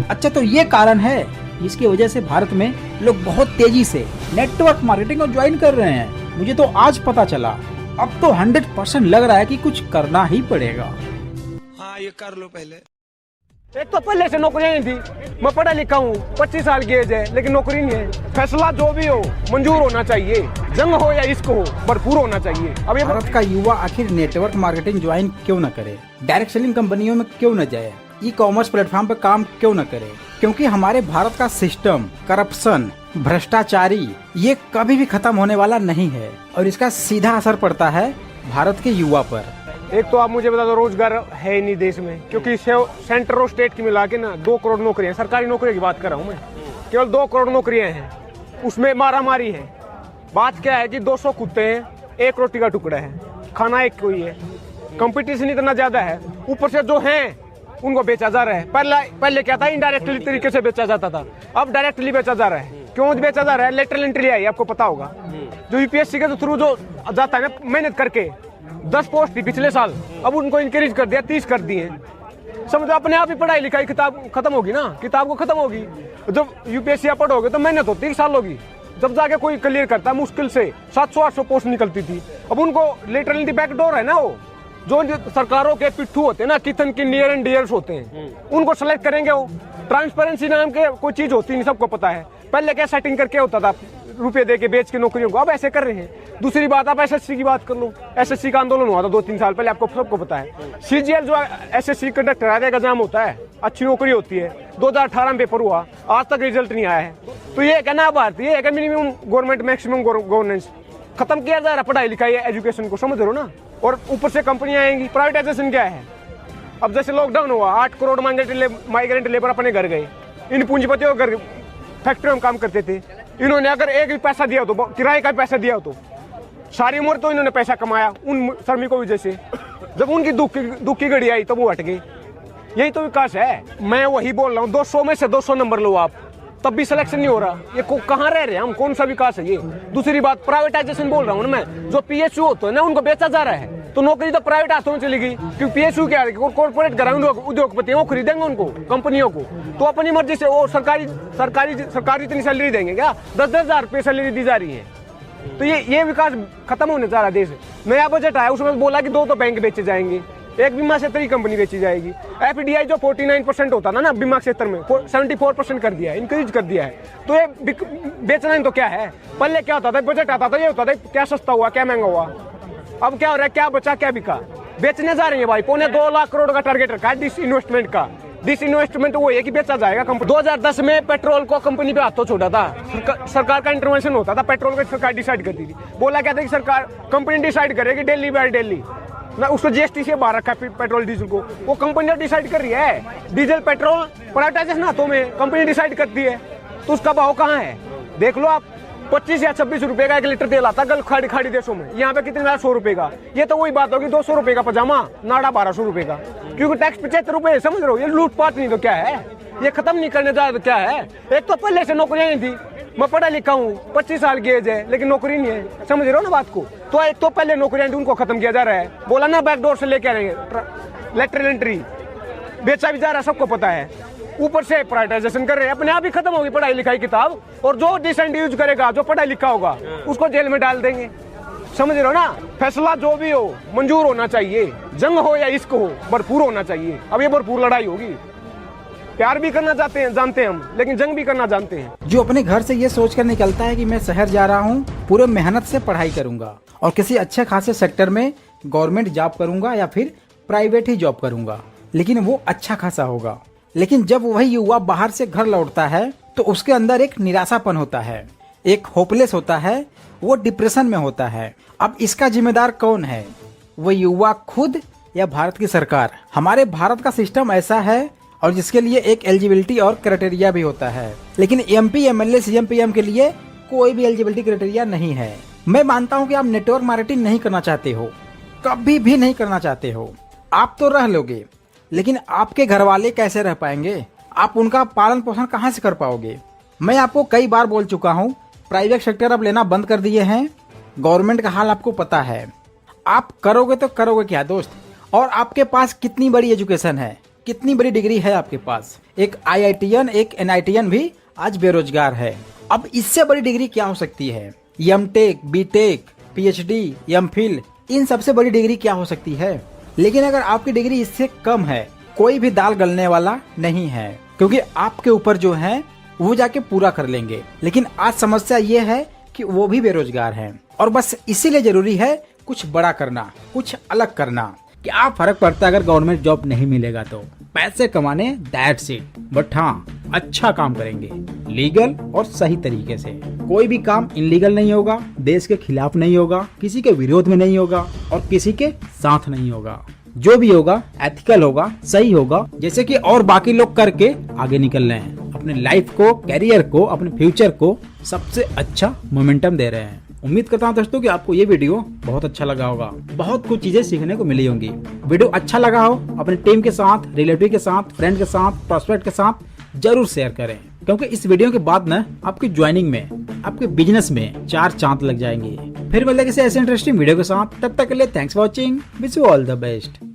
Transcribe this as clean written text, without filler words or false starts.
अच्छा, तो ये कारण है जिसकी वजह से भारत में लोग बहुत तेजी से नेटवर्क मार्केटिंग को ज्वाइन कर रहे हैं। मुझे तो आज पता चला। अब तो 100% लग रहा है कि कुछ करना ही पड़ेगा। हाँ, ये कर लो पहले। एक तो पहले से नौकरियां नहीं थी। मैं पढ़ा लिखा हूँ, 25 साल की एज है, लेकिन नौकरी नहीं है। फैसला जो भी हो मंजूर होना चाहिए, जंग हो या इश्क हो, भरपूर होना चाहिए। अब ये भारत का युवा आखिर नेटवर्क मार्केटिंग ज्वाइन क्यों न करे, डायरेक्ट सेलिंग कंपनियों में क्यों न जाए, ई कॉमर्स प्लेटफॉर्म पर काम क्यों न करे? क्योंकि हमारे भारत का सिस्टम, करप्शन, भ्रष्टाचारी ये कभी भी खत्म होने वाला नहीं है और इसका सीधा असर पड़ता है भारत के युवा पर। एक तो आप मुझे बता दो, रोजगार है ही नहीं देश में, क्योंकि सेंटर और स्टेट की मिला के ना 2 करोड़ नौकरियां, सरकारी नौकरियों की बात कर रहा हूँ मैं, केवल 2 करोड़ नौकरियां हैं, उसमें मारामारी है। बात क्या है कि 200 कुत्ते हैं, 1 रोटी का टुकड़ा है, खाना एक कोई है, कंपटीशन इतना ज्यादा है, ऊपर से जो है उनको बेचा जा रहा है। पहले क्या था, इनडायरेक्टली तरीके से बेचा जाता था, अब डायरेक्टली बेचा जा रहा है। क्यों बेचा जा रहा है? लेटरल एंट्री आई, आपको पता होगा। जो यूपीएससी के थ्रू जो जाता है ना, मेहनत करके 10 पोस्ट थी पिछले साल, अब उनको इंक्रीज कर दिया, 30 कर दिए। समझो अपने आप ही पढ़ाई लिखाई किताब खत्म होगी ना, किताब को खत्म होगी। जब यूपीएससी आप पढ़ोगे तो मेहनत होती 1 साल होगी, जब जाके कोई क्लियर करता है मुश्किल से 700-800 पोस्ट निकलती थी। अब उनको लेटरली बैकडोर है ना, वो जो सरकारों के पिट्ठू होते हैं ना, किचन के नियर एंड डियर्स होते हैं, उनको सेलेक्ट करेंगे। वो ट्रांसपेरेंसी नाम के कोई चीज होती नहीं, सबको पता है। पहले क्या सेटिंग करके होता था, रुपए दे के बेच के नौकरियों को, अब ऐसे कर रहे हैं। दूसरी बात, आप एसएससी की बात कर लो, एसएससी का आंदोलन हुआ था 2-3 साल पहले, आपको सबको पता है। सीजीएल जो एसएससी कंडक्टर आधे का एग्जाम होता है, अच्छी नौकरी होती है, 2018 में पेपर हुआ, आज तक रिजल्ट नहीं आया है। तो ये कहना भारतीय है, मिनिमम गवर्नमेंट मैक्सिमम गवर्नेंस खत्म किया जा रहा है, पढ़ाई लिखाई एजुकेशन को, समझ रहे हो ना। और ऊपर से कंपनियां आएंगी। प्राइवेटाइजेशन क्या है? अब जैसे लॉकडाउन हुआ, 8 करोड़ माइग्रेंट लेबर अपने घर गए। इन पूंजीपतियों घर फैक्ट्री में काम करते थे, इन्होंने अगर एक भी पैसा दिया हो तो, किराए का पैसा दिया हो तो, सारी उम्र तो इन्होंने पैसा कमाया उन श्रमिकों की वजह से। जब उनकी दुख की घड़ी आई तो वो हट गए। यही तो विकास है। मैं वही बोल रहा हूँ, 200 में से 200 नंबर लो आप, तब भी सिलेक्शन नहीं हो रहा। ये कहाँ रह रहे हैं हम? कौन सा विकास है ये? दूसरी बात, प्राइवेटाइजेशन बोल रहा हूँ ना मैं। जो पीएसयू होते हैं ना, उनको बेचा जा रहा है, तो नौकरी तो प्राइवेट हाथों में चली गई। क्योंकि पीएसयू क्या है, कॉर्पोरेट ग्राउंड उद्योगपति वो खरीदेंगे उनको, कंपनियों को, तो अपनी मर्जी से वो सरकारी इतनी सैलरी देंगे क्या? 10-10 हजार रुपये सैलरी दी जा रही है। तो ये विकास खत्म होने जा रहा है देश। नया बजट आया, उसमें बोला कि 2 तो बैंक बेचे जाएंगे, एक बीमा क्षेत्र की कंपनी बेची जाएगी। एफडीआई जो 49% होता ना बीमा क्षेत्र में, 74% कर दिया है, इंक्रीज कर दिया है। तो ये बेचना ही तो क्या है? पहले क्या होता था, बजट आता था, ये होता था क्या सस्ता हुआ क्या महंगा हुआ। अब क्या हो रहा है, क्या बचा क्या बिका? बेचने जा रहे हैं भाई। 2.25 लाख करोड़ का टारगेट रखा है डिस इन्वेस्टमेंट का। डिस इन्वेस्टमेंट वो है कि बेचा जाएगा कंपनी। 2010 में पेट्रोल को कंपनी पे हाथों छोड़ा था, सरकार का इंटरवेंशन होता था, पेट्रोल का सरकार डिसाइड करती थी। बोला क्या था कि सरकार कंपनी डिसाइड करेगी डेली बाय डेली ना, उसको जीएसटी से बाहर रखा है पेट्रोल डीजल को, वो कंपनी डिसाइड कर रही है। डीजल पेट्रोल प्राइवेटाइजेशन हाथों में, कंपनी डिसाइड करती है, तो उसका भाव कहाँ है? देख लो आप, 25 या 26 रुपए का 1 लीटर तेल आता गल्फ खाड़ी देशों में, यहाँ पे कितने 100 रुपए का। ये तो वही बात होगी, 200 रुपए का पजामा, नाड़ा 1200 रुपए का, क्योंकि टैक्स 75 रुपए। समझ रहे हो, ये लूटपाट नहीं तो क्या है? ये खत्म नहीं करने जा तो क्या है? एक तो पहले से नौकरियां नहीं थी। मैं पढ़ा लिखा हूँ, 25 साल की एज है, लेकिन नौकरी नहीं है। समझ रहे हो ना बात को? तो एक तो पहले नौकरियां थी, उनको खत्म किया जा रहा है। बोला ना बैकडोर से लेके आएंगे, लेटरल एंट्री बेचा भी जा रहा है, सबको पता है। ऊपर से प्राइवेटाइजेशन कर रहे हैं, अपने आप ही खत्म होगी पढ़ाई लिखाई किताब। और जो डिसेंट यूज करेगा, जो पढ़ा लिखा होगा, उसको जेल में डाल देंगे। समझ रहे हो ना? फैसला जो भी हो मंजूर होना चाहिए, जंग हो या इश्क हो, भरपूर होना चाहिए। अब ये भरपूर लड़ाई होगी। प्यार भी करना चाहते हैं, जानते हैं हम, लेकिन जंग भी करना जानते हैं। जो अपने घर से ये सोचकर निकलता है कि मैं शहर जा रहा हूँ, पूरे मेहनत से पढ़ाई करूंगा और किसी अच्छे खासे सेक्टर में गवर्नमेंट जॉब करूंगा या फिर प्राइवेट ही जॉब करूंगा, लेकिन वो अच्छा खासा होगा। लेकिन जब वही युवा बाहर से घर लौटता है तो उसके अंदर एक निराशापन होता है, एक होपलेस होता है, वो डिप्रेशन में होता है। अब इसका जिम्मेदार कौन है? वो युवा खुद या भारत की सरकार? हमारे भारत का सिस्टम ऐसा है और जिसके लिए एक एलिजिबिलिटी और क्राइटेरिया भी होता है, लेकिन एमपी, एमएलए, सीएम, पीएम के लिए कोई भी एलिजिबिलिटी क्राइटेरिया नहीं है। मैं मानता हूं कि आप नेटवर्क मार्केटिंग नहीं करना चाहते हो, कभी भी नहीं करना चाहते हो। आप तो रह लोगे, लेकिन आपके घर वाले कैसे रह पाएंगे? आप उनका पालन पोषण कहाँ से कर पाओगे? मैं आपको कई बार बोल चुका हूँ, प्राइवेट सेक्टर अब लेना बंद कर दिए हैं। गवर्नमेंट का हाल आपको पता है। आप करोगे तो करोगे क्या दोस्त? और आपके पास कितनी बड़ी एजुकेशन है, कितनी बड़ी डिग्री है आपके पास। एक IITian एक NITian भी आज बेरोजगार है। अब इससे बड़ी डिग्री क्या हो सकती है। MTech, BTech, PhD, MPhil, इन सबसे बड़ी डिग्री क्या हो सकती है। लेकिन अगर आपकी डिग्री इससे कम है, कोई भी दाल गलने वाला नहीं है, क्योंकि आपके ऊपर जो है वो जाके पूरा कर लेंगे। लेकिन आज समस्या ये है कि वो भी बेरोजगार हैं और बस इसीलिए जरूरी है कुछ बड़ा करना, कुछ अलग करना। क्या फर्क पड़ता है अगर गवर्नमेंट जॉब नहीं मिलेगा तो, पैसे कमाने दैट्स इट। बट हाँ, अच्छा काम करेंगे, लीगल और सही तरीके से। कोई भी काम इनलीगल नहीं होगा, देश के खिलाफ नहीं होगा, किसी के विरोध में नहीं होगा और किसी के साथ नहीं होगा। जो भी होगा एथिकल होगा, सही होगा, जैसे कि और बाकी लोग करके आगे निकल रहे हैं, अपने लाइफ को, कैरियर को, अपने फ्यूचर को सबसे अच्छा मोमेंटम दे रहे हैं। उम्मीद करता हूँ दोस्तों कि आपको ये वीडियो बहुत अच्छा लगा होगा, बहुत कुछ चीजें सीखने को मिली होंगी। वीडियो अच्छा लगा हो अपनी टीम के साथ, रिलेटिव के साथ, फ्रेंड के साथ, प्रोस्पेक्ट के साथ जरूर शेयर करें, क्योंकि इस वीडियो के बाद ना आपकी ज्वाइनिंग में, आपके बिजनेस में 4 चांद लग जाएंगे। फिर मिलते किसी ऐसे इंटरेस्टिंग वीडियो के साथ, तब तक के लिए thanks for watching, wish you all the best.